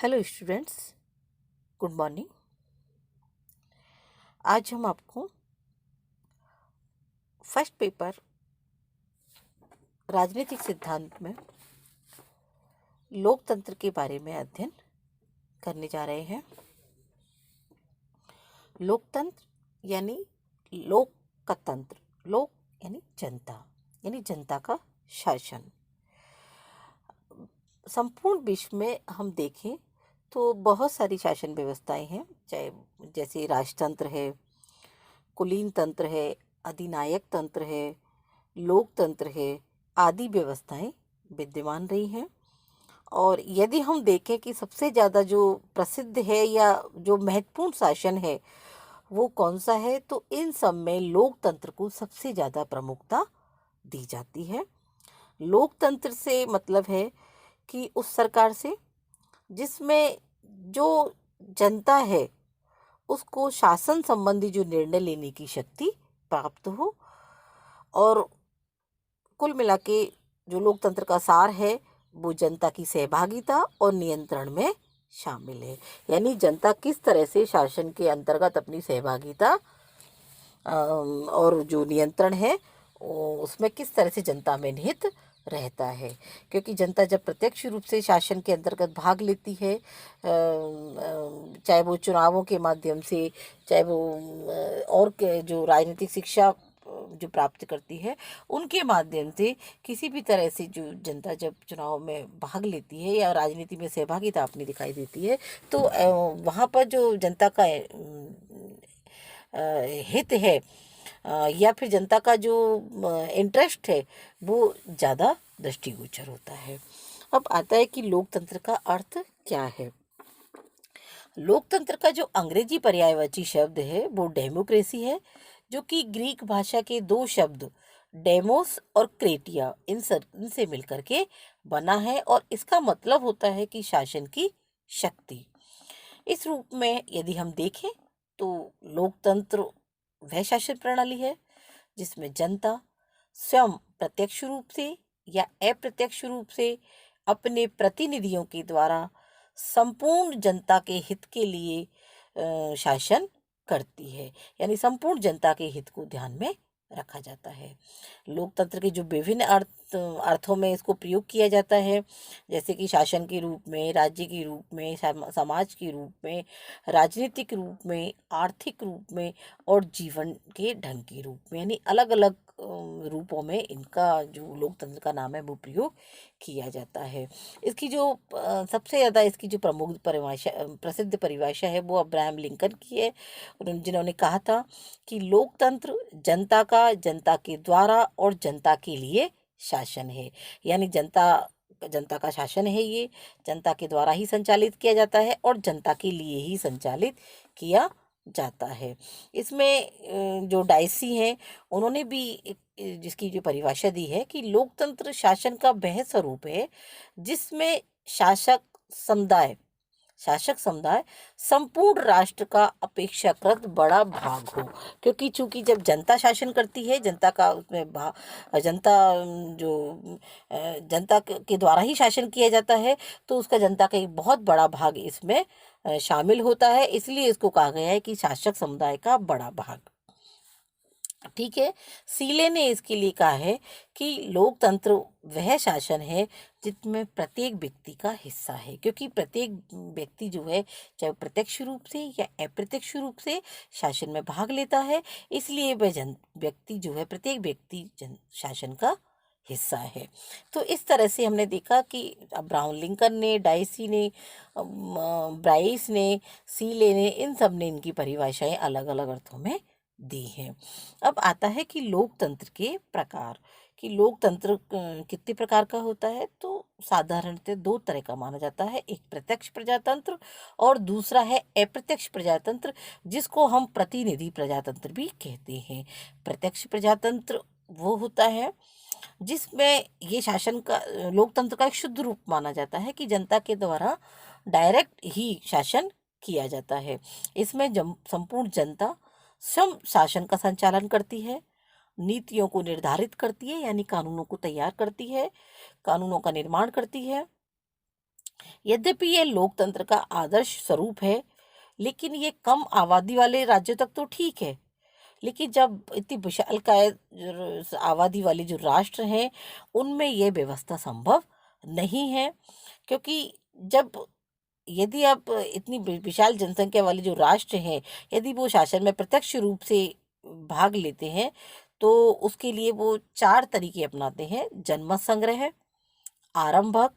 Hello students, good morning. आज हम आपको फर्स्ट पेपर राजनीतिक सिद्धांत में लोकतंत्र के बारे में अध्ययन करने जा रहे हैं। लोकतंत्र यानी लोक का तंत्र, लोक यानी जनता का शासन। संपूर्ण विश्व में हम देखें तो बहुत सारी शासन व्यवस्थाएं हैं, चाहे जैसे राजतंत्र है, कुलीन तंत्र है, अधिनायक तंत्र है, लोकतंत्र है, आदि व्यवस्थाएं विद्यमान रही हैं। और यदि हम देखें कि सबसे ज़्यादा जो प्रसिद्ध है या जो महत्वपूर्ण शासन है वो कौन सा है, तो इन सब में लोकतंत्र को सबसे ज़्यादा प्रमुखता दी जाती है। लोकतंत्र से मतलब है कि उस सरकार से जिसमें जो जनता है उसको शासन संबंधी जो निर्णय लेने की शक्ति प्राप्त हो। और कुल मिला के जो लोकतंत्र का सार है वो जनता की सहभागिता और नियंत्रण में शामिल है। यानी जनता किस तरह से शासन के अंतर्गत अपनी सहभागिता और जो नियंत्रण है उसमें किस तरह से जनता में निहित रहता है। क्योंकि जनता जब प्रत्यक्ष रूप से शासन के अंतर्गत भाग लेती है, चाहे वो चुनावों के माध्यम से, चाहे वो और जो राजनीतिक शिक्षा जो प्राप्त करती है उनके माध्यम से, किसी भी तरह से जो जनता जब चुनाव में भाग लेती है या राजनीति में सहभागिता अपनी दिखाई देती है, तो वहाँ पर जो जनता का हित है या फिर जनता का जो इंटरेस्ट है वो ज़्यादा दृष्टिगोचर होता है। अब आता है कि लोकतंत्र का अर्थ क्या है। लोकतंत्र का जो अंग्रेजी पर्यायवाची शब्द है वो डेमोक्रेसी है, जो कि ग्रीक भाषा के दो शब्द डेमोस और क्रेटिया इनसे मिलकर के बना है, और इसका मतलब होता है कि शासन की शक्ति। इस रूप में यदि हम देखें तो लोकतंत्र वह शासन प्रणाली है जिसमें जनता स्वयं प्रत्यक्ष रूप से या अप्रत्यक्ष रूप से अपने प्रतिनिधियों के द्वारा संपूर्ण जनता के हित के लिए शासन करती है। यानी संपूर्ण जनता के हित को ध्यान में रखा जाता है। लोकतंत्र के जो विभिन्न अर्थों में इसको प्रयोग किया जाता है, जैसे कि शासन के रूप में, राज्य के रूप में, समाज के रूप में, राजनीतिक रूप में, आर्थिक रूप में और जीवन के ढंग के रूप में, यानी अलग अलग रूपों में इनका जो लोकतंत्र का नाम है वो प्रयोग किया जाता है। इसकी जो सबसे ज़्यादा इसकी जो प्रमुख परिभाषा, प्रसिद्ध परिभाषा है वो अब्राहम लिंकन की है, जिन्होंने कहा था कि लोकतंत्र जनता का, जनता के द्वारा और जनता के लिए शासन है। यानी जनता का शासन है, ये जनता के द्वारा ही संचालित किया जाता है और जनता के लिए ही संचालित किया जाता है। इसमें जो डाइसी हैं उन्होंने भी जिसकी जो परिभाषा दी है कि लोकतंत्र शासन का वह स्वरूप है जिसमें शासक समुदाय संपूर्ण राष्ट्र का अपेक्षाकृत बड़ा भाग हो। क्योंकि चूंकि जब जनता शासन करती है, जनता का उसमें जनता जनता के द्वारा ही शासन किया जाता है, तो उसका जनता का एक बहुत बड़ा भाग इसमें शामिल होता है। इसलिए इसको कहा गया है कि शासक समुदाय का बड़ा भाग। ठीक है। सीले ने इसके लिए कहा है कि लोकतंत्र वह शासन है जिसमें प्रत्येक व्यक्ति का हिस्सा है। क्योंकि प्रत्येक व्यक्ति जो है, चाहे प्रत्यक्ष रूप से या अप्रत्यक्ष रूप से शासन में भाग लेता है, इसलिए वह व्यक्ति जो है, प्रत्येक व्यक्ति शासन का हिस्सा है। तो इस तरह से हमने देखा कि अब्राहम लिंकन ने, डाइसी ने, ब्राइस ने, सीले ने, इन सब ने इनकी परिभाषाएं अलग अलग अर्थों में दी हैं। अब आता है कि लोकतंत्र के प्रकार, कि लोकतंत्र कितने प्रकार का होता है, तो साधारणतः दो तरह का माना जाता है। एक प्रत्यक्ष प्रजातंत्र और दूसरा है अप्रत्यक्ष प्रजातंत्र, जिसको हम प्रतिनिधि प्रजातंत्र भी कहते हैं। प्रत्यक्ष प्रजातंत्र वो होता है जिसमें ये शासन का, लोकतंत्र का एक शुद्ध रूप माना जाता है कि जनता के द्वारा डायरेक्ट ही शासन किया जाता है। इसमें संपूर्ण जनता स्वयं शासन का संचालन करती है, नीतियों को निर्धारित करती है, यानी कानूनों को तैयार करती है, कानूनों का निर्माण करती है, यद्यपि ये लोकतंत्र का आदर्श स्वरूप है, लेकिन ये कम आबादी वाले राज्यों तक तो ठीक है। लेकिन जब इतनी विशालकाय आबादी वाले जो राष्ट्र हैं, उनमें ये व्यवस्था संभव नहीं है, क्योंकि जब यदि आप इतनी विशाल जनसंख्या वाले जो राष्ट्र हैं, यदि वो शासन में प्रत्यक्ष रूप से भाग लेते हैं, तो उसके लिए वो चार तरीके अपनाते हैं: जनमत संग्रह, आरंभक,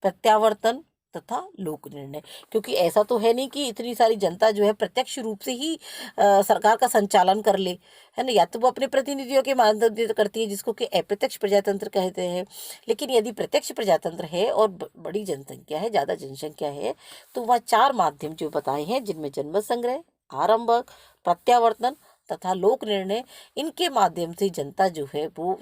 प्रत्यावर्तन तथा लोक निर्णय। क्योंकि ऐसा तो है नहीं कि इतनी सारी जनता जो है प्रत्यक्ष रूप से ही सरकार का संचालन कर ले, है ना? या तो वो अपने प्रतिनिधियों के माध्यम से करती है, जिसको कि अप्रत्यक्ष प्रजातंत्र कहते हैं। लेकिन यदि प्रत्यक्ष प्रजातंत्र है और बड़ी जनसंख्या है, ज़्यादा जनसंख्या है, तो वह चार माध्यम जो बताए हैं, जिनमें जनमत संग्रह, आरंभक, प्रत्यावर्तन तथा लोक निर्णय, इनके माध्यम से जनता जो है वो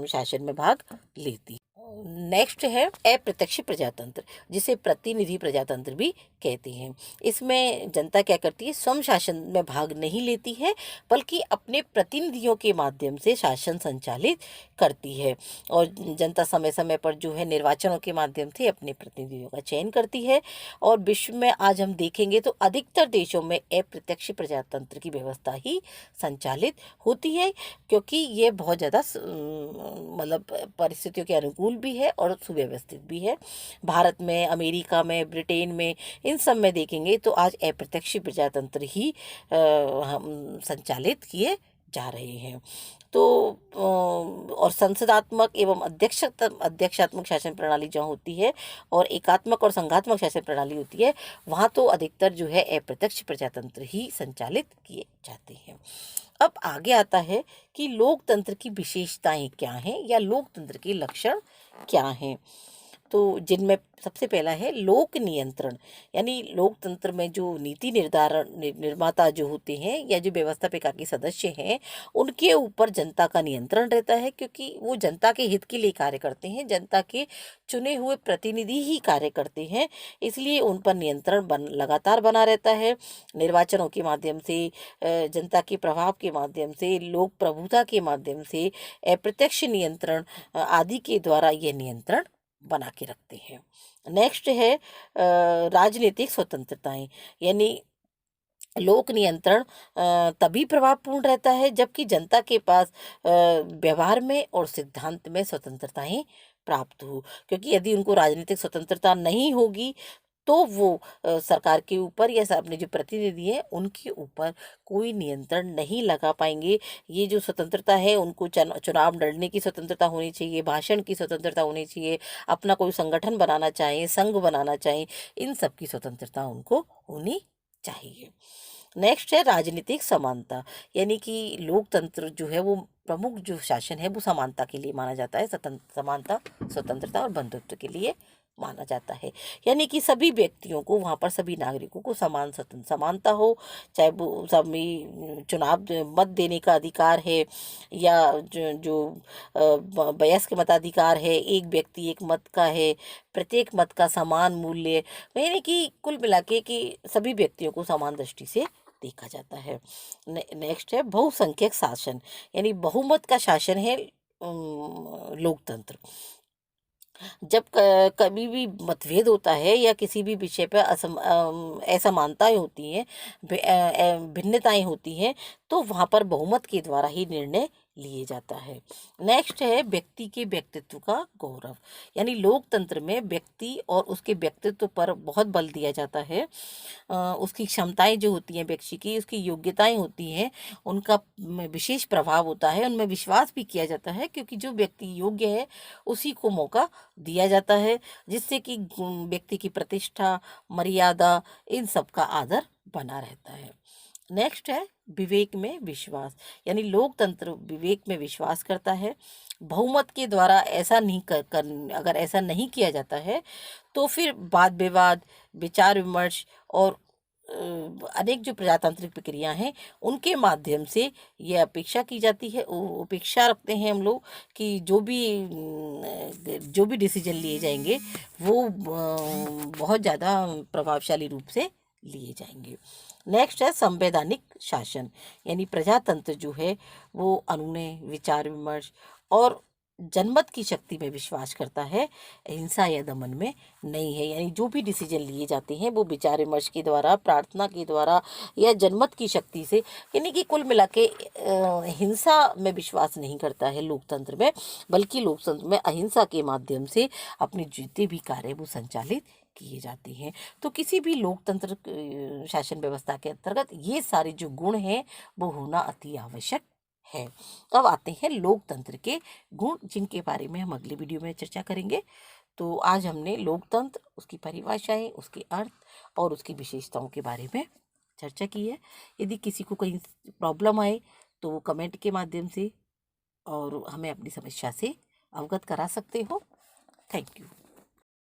शासन में भाग लेती। नेक्स्ट है अप्रत्यक्ष प्रजातंत्र, जिसे प्रतिनिधि प्रजातंत्र भी कहते हैं। इसमें जनता क्या करती है, स्वयं शासन में भाग नहीं लेती है, बल्कि अपने प्रतिनिधियों के माध्यम से शासन संचालित करती है। और जनता समय समय पर जो है निर्वाचनों के माध्यम से अपने प्रतिनिधियों का चयन करती है। और विश्व में आज हम देखेंगे तो अधिकतर देशों में अप्रत्यक्ष प्रजातंत्र की व्यवस्था ही संचालित होती है, क्योंकि ये बहुत ज़्यादा मतलब परिस्थितियों के अनुकूल भी है और सुव्यवस्थित भी है। भारत में, अमेरिका में, ब्रिटेन में, इन सब में देखेंगे तो आज अप्रत्यक्ष प्रजातंत्र ही हम संचालित किए जा रहे हैं। तो और संसदात्मक एवं अध्यक्षात्मक शासन प्रणाली जहाँ होती है और एकात्मक और संघात्मक शासन प्रणाली होती है, वहाँ तो अधिकतर जो है अप्रत्यक्ष प्रजातंत्र ही संचालित किए जाते हैं। अब आगे आता है कि लोकतंत्र की विशेषताएं क्या हैं या लोकतंत्र के लक्षण क्या हैं। तो जिनमें सबसे पहला है लोक नियंत्रण, यानी लोकतंत्र में जो नीति निर्माता जो होते हैं या जो व्यवस्थापिका के सदस्य हैं, उनके ऊपर जनता का नियंत्रण रहता है, क्योंकि वो जनता के हित के लिए कार्य करते हैं, जनता के चुने हुए प्रतिनिधि ही कार्य करते हैं, इसलिए उन पर नियंत्रण लगातार बना रहता है। निर्वाचनों के माध्यम से, जनता के प्रभाव के माध्यम से, लोक प्रभुता के माध्यम से, अप्रत्यक्ष नियंत्रण आदि के द्वारा ये नियंत्रण बना के रखते हैं। नेक्स्ट है राजनीतिक स्वतंत्रताएं, यानी लोक नियंत्रण तभी प्रभावपूर्ण रहता है जबकि जनता के पास व्यवहार में और सिद्धांत में स्वतंत्रताएं प्राप्त हो। क्योंकि यदि उनको राजनीतिक स्वतंत्रता नहीं होगी, तो वो सरकार के ऊपर या अपने जो प्रतिनिधि हैं उनके ऊपर कोई नियंत्रण नहीं लगा पाएंगे। ये जो स्वतंत्रता है, उनको चुनाव लड़ने की स्वतंत्रता होनी चाहिए, भाषण की स्वतंत्रता होनी चाहिए, अपना कोई संगठन बनाना चाहें, संघ बनाना चाहें, इन सब की स्वतंत्रता उनको होनी चाहिए। नेक्स्ट है राजनीतिक समानता, यानी कि लोकतंत्र जो है वो प्रमुख जो शासन है वो समानता के लिए माना जाता है, समानता, स्वतंत्रता और बंधुत्व के लिए माना जाता है। यानी कि सभी व्यक्तियों को, वहाँ पर सभी नागरिकों को समान समानता हो, चाहे वो सभी चुनाव मत देने का अधिकार है या जो वयस्क मताधिकार है, एक व्यक्ति एक मत का है, प्रत्येक मत का समान मूल्य, यानी कि कुल मिला के कि सभी व्यक्तियों को समान दृष्टि से देखा जाता है। नेक्स्ट है बहुसंख्यक शासन, यानी बहुमत का शासन है लोकतंत्र। जब कभी भी मतभेद होता है या किसी भी विषय पर असमानताएं होती हैं, भिन्नताएं होती हैं, तो वहाँ पर बहुमत के द्वारा ही निर्णय लिए जाता है। नेक्स्ट है व्यक्ति के व्यक्तित्व का गौरव, यानी लोकतंत्र में व्यक्ति और उसके व्यक्तित्व पर बहुत बल दिया जाता है। उसकी क्षमताएं जो होती हैं, व्यक्ति की उसकी योग्यताएं होती हैं, उनका विशेष प्रभाव होता है, उनमें विश्वास भी किया जाता है, क्योंकि जो व्यक्ति योग्य है उसी को मौका दिया जाता है, जिससे कि व्यक्ति की प्रतिष्ठा, मर्यादा, इन सब का आदर बना रहता है। नेक्स्ट है विवेक में विश्वास, यानी लोकतंत्र विवेक में विश्वास करता है। बहुमत के द्वारा ऐसा नहीं अगर ऐसा नहीं किया जाता है, तो फिर वाद विवाद, विचार विमर्श और अनेक जो प्रजातांत्रिक प्रक्रिया हैं, उनके माध्यम से ये अपेक्षा की जाती है, अपेक्षा रखते हैं हम लोग कि जो भी डिसीजन लिए जाएंगे वो बहुत ज़्यादा प्रभावशाली रूप से लिए जाएंगे। नेक्स्ट है संवैधानिक शासन, यानी प्रजातंत्र जो है वो अनुनय, विचार विमर्श और जनमत की शक्ति में विश्वास करता है, हिंसा या दमन में नहीं है। यानी जो भी डिसीजन लिए जाते हैं वो विचार विमर्श के द्वारा, प्रार्थना के द्वारा या जनमत की शक्ति से, यानी कि कुल मिला के हिंसा में विश्वास नहीं करता है लोकतंत्र में, बल्कि लोकतंत्र में अहिंसा के माध्यम से अपने जितने भी कार्य वो संचालित किए जाते हैं। तो किसी भी लोकतंत्र शासन व्यवस्था के अंतर्गत ये सारे जो गुण हैं वो होना अति आवश्यक है। अब आते हैं लोकतंत्र के गुण, जिनके बारे में हम अगली वीडियो में चर्चा करेंगे। तो आज हमने लोकतंत्र, उसकी परिभाषाएं, उसके अर्थ और उसकी विशेषताओं के बारे में चर्चा की है। यदि किसी को कहीं प्रॉब्लम आए तो वो कमेंट के माध्यम से और हमें अपनी समस्या से अवगत करा सकते हो। Thank you.